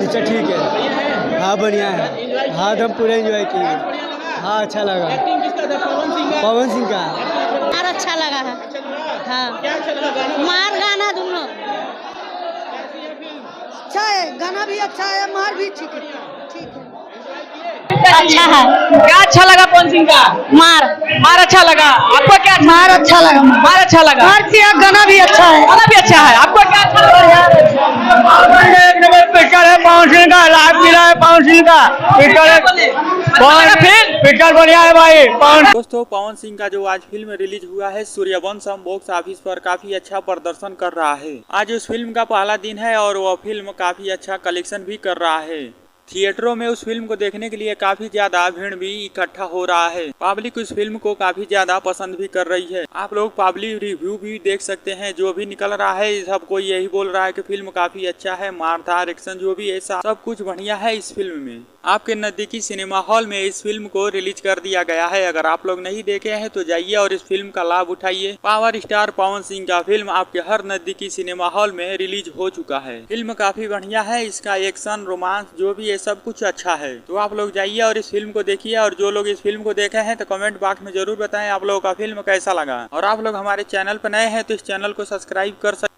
Picture ठीक है, हाँ बढ़िया है, हाँ हम पूरा एंजॉय किए, हाँ अच्छा लगा। पवन सिंह का मार अच्छा लगा है, हाँ मार गाना दोनों अच्छा है, गाना भी अच्छा है, मार भी ठीक है, अच्छा है। क्या अच्छा लगा पवन सिंह का? मार अच्छा लगा। आपको क्या मार अच्छा लगा, मार अच्छा लगा? मार किया, गाना भी अच्छा है, गाना भी अच्छा है। आपको क्या अच्छा लगा? पिक्चर है पवन सिंह का, लाइव मिला है पवन सिंह का पिक्चर बढ़िया है भाई। दोस्तों पवन सिंह का जो आज फिल्म रिलीज हुआ है सूर्यवंशम बॉक्स ऑफिस पर काफी अच्छा प्रदर्शन कर रहा है। आज उस फिल्म का पहला दिन है और वह फिल्म काफी अच्छा कलेक्शन भी कर रहा है। थिएटरों में उस फिल्म को देखने के लिए काफी ज्यादा भीड़ भी इकट्ठा हो रहा है। पब्लिक उस फिल्म को काफी ज्यादा पसंद भी कर रही है। आप लोग पब्लिक रिव्यू भी देख सकते हैं, जो भी निकल रहा है सब कोई यही बोल रहा है कि फिल्म काफी अच्छा है, मारधार एक्शन जो भी ऐसा सब कुछ बढ़िया है इस फिल्म में। आपके नजदीकी सिनेमा हॉल में इस फिल्म को रिलीज कर दिया गया है। अगर आप लोग नहीं देखे हैं तो जाइए और इस फिल्म का लाभ उठाइए। पावर स्टार पवन सिंह का फिल्म आपके हर नजदीकी सिनेमा हॉल में रिलीज हो चुका है। फिल्म काफी बढ़िया है, इसका एक्शन रोमांस जो भी है सब कुछ अच्छा है। तो आप लोग जाइए और इस फिल्म को देखिए। और जो लोग इस फिल्म को देखे हैं तो कमेंट बॉक्स में जरूर बताएं आप लोगों का फिल्म कैसा लगा। और आप लोग हमारे चैनल पर नए हैं तो इस चैनल को सब्सक्राइब कर सकते